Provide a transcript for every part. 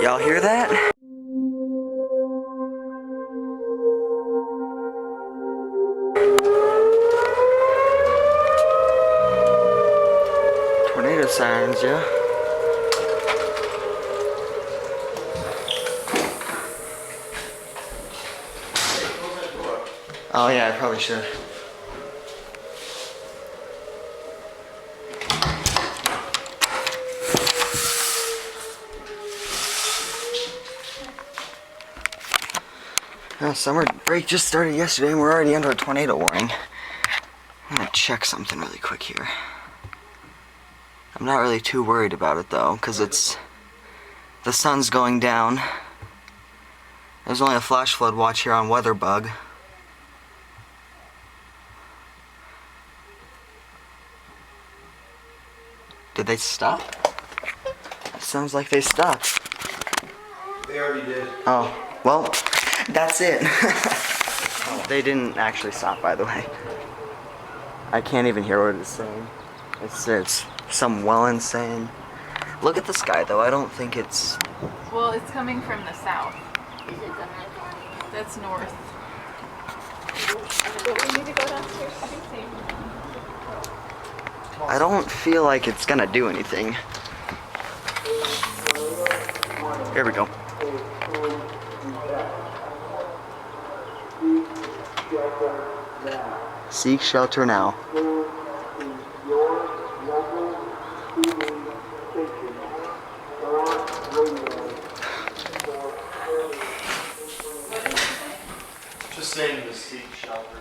Y'all hear that? Tornado sirens, yeah. Oh yeah, I probably should. Summer break just started yesterday and we're already under a tornado warning. I'm gonna check something really quick here. I'm not really too worried about it though, because the sun's going down. There's only a flash flood watch here on WeatherBug. Did they stop? It sounds like they stopped. They already did. Oh, well, that's it. They didn't actually stop, by the way. I can't even hear what it's saying. It's some Welland saying. Look at the sky, though. I don't think it's... Well, it's coming from the south. That's north. We need to go downstairs to do things. I don't feel like it's gonna do anything. Here we go. Seek shelter now. Just saying to seek shelter.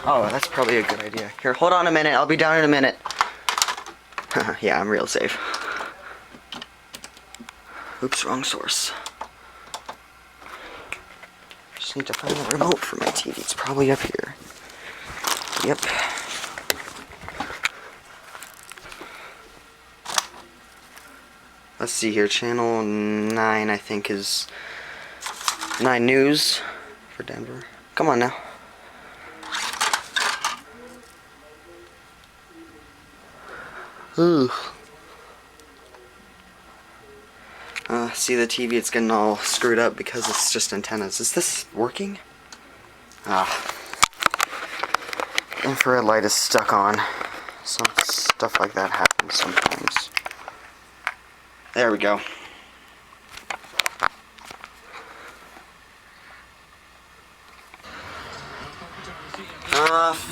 Oh, that's probably a good idea. Here, hold on a minute. I'll be down in a minute. Yeah, I'm real safe. Oops, wrong source. Just need to find the remote for my TV. It's probably up here. Yep. Let's see here. Channel 9, I think, is 9 News for Denver. Come on now. Ooh. See the TV, it's getting all screwed up because it's just antennas. Is this working? Ah. Infrared light is stuck on. Some stuff like that happens sometimes. There we go.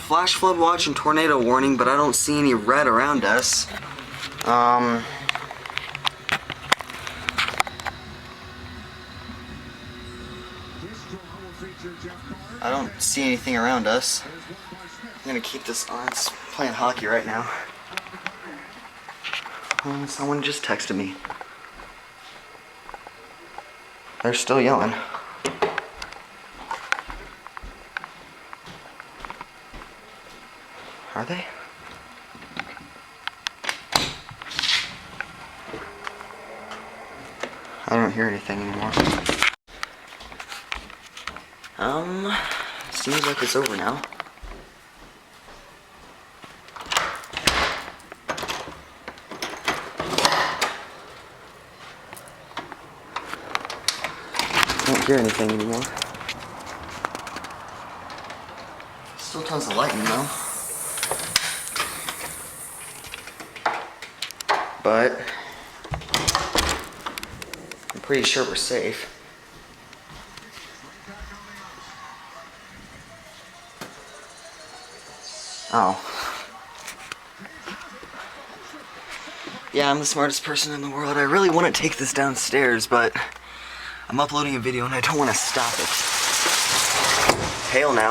Flash flood watch and tornado warning, but I don't see any red around us. I don't see anything around us. I'm gonna keep this on. It's playing hockey right now. Someone just texted me. They're still yelling. Are they? I don't hear anything anymore. Seems like it's over now. Can't hear anything anymore. Still tons of lightning though. But I'm pretty sure we're safe. Oh. Yeah, I'm the smartest person in the world. I really want to take this downstairs, but I'm uploading a video and I don't want to stop it. Hail now.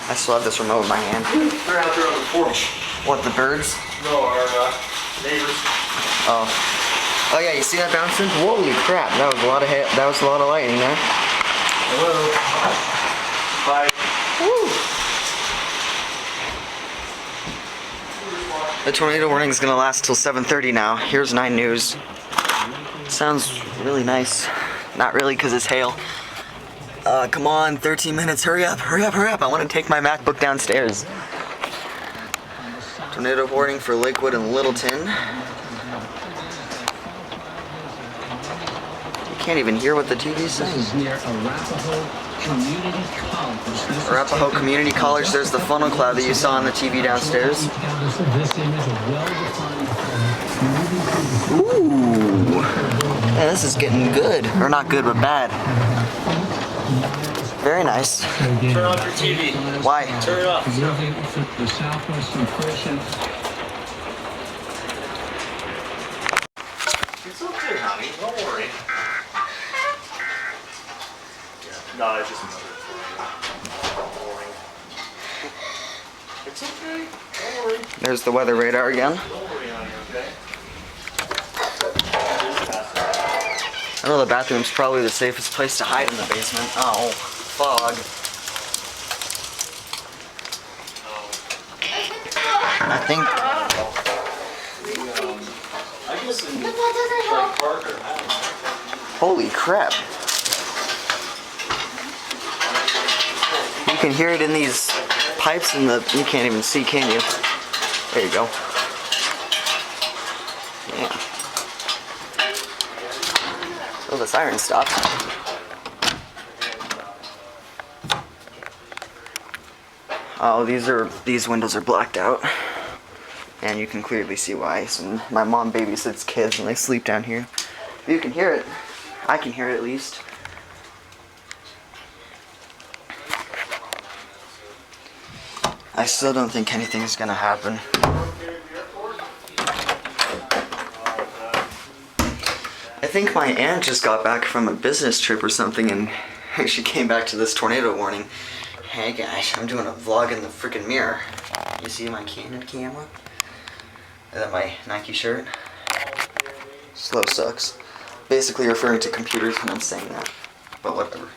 I still have this remote in my hand. They're out there on the porch. What, the birds? No, our neighbors. Oh. Oh yeah, you see that bouncing? Holy crap, that was a lot of lightning there. Hello. Bye. Woo. The tornado warning is gonna last till 7:30 now. Here's 9 News. Sounds really nice. Not really, because it's hail. Come on, 13 minutes, hurry up, hurry up, hurry up. I want to take my MacBook downstairs. Tornado warning for Lakewood and Littleton. You can't even hear what the TV's saying. This is near Arapahoe Community College. Arapahoe Community College, there's the funnel cloud that you saw on the TV downstairs. Ooh. Yeah, this is getting good. Or not good, but bad. Very nice. Turn off your TV. Why? Turn it off. The southwestern portion. It's okay, honey. Don't worry. No, it's just another boring. It's okay. Don't worry. There's the weather radar again. Don't worry, honey, okay? I know the bathroom's probably the safest place to hide in the basement. Oh, fog. I think. I guess in like Parker, I don't know. Holy crap. You can hear it in these pipes in the. You can't even see, can you? There you go. Yeah. Oh, the siren stopped. Oh, these windows are blacked out. And you can clearly see why. So my mom babysits kids and they sleep down here. You can hear it. I can hear it at least. I still don't think anything's gonna happen. I think my aunt just got back from a business trip or something and she came back to this tornado warning. Hey guys, I'm doing a vlog in the freaking mirror. You see my Canon camera? And then my Nike shirt. Slow sucks. Basically referring to computers when I'm saying that. But whatever.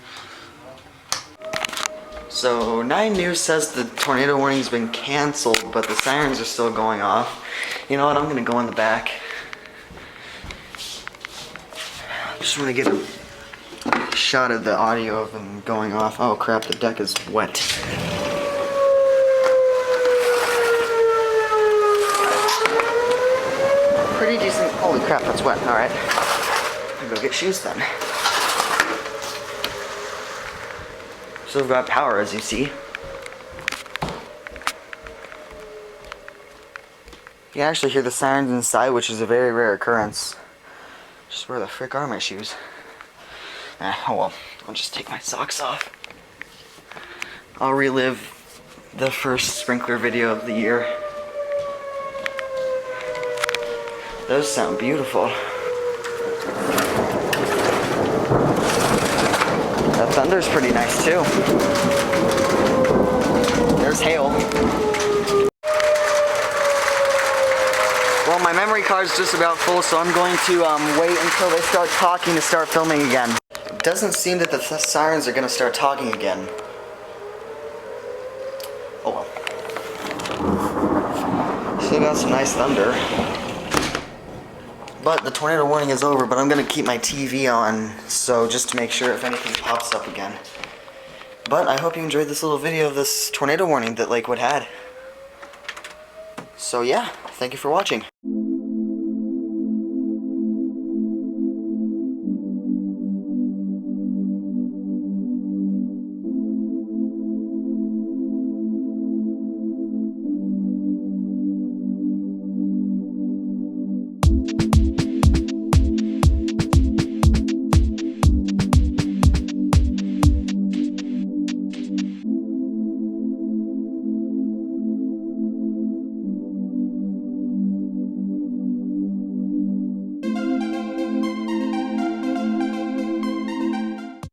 So 9 News says the tornado warning's been canceled, but the sirens are still going off. You know what, I'm gonna go in the back. Just want to get a shot of the audio of them going off. Oh crap, the deck is wet. Pretty decent. Holy crap, that's wet. Alright. I'll go get shoes then. So we've got power, as you see. You can actually hear the sirens inside, which is a very rare occurrence. Just where the frick are my shoes? Oh well, I'll just take my socks off. I'll relive the first sprinkler video of the year. Those sound beautiful. That thunder's pretty nice too. There's hail. Well, my memory card's just about full, so I'm going to wait until they start talking to start filming again. It doesn't seem that the sirens are gonna start talking again. Oh well. Still got some nice thunder. But the tornado warning is over, but I'm gonna keep my TV on, so just to make sure if anything pops up again. But I hope you enjoyed this little video of this tornado warning that Lakewood had. So yeah, thank you for watching.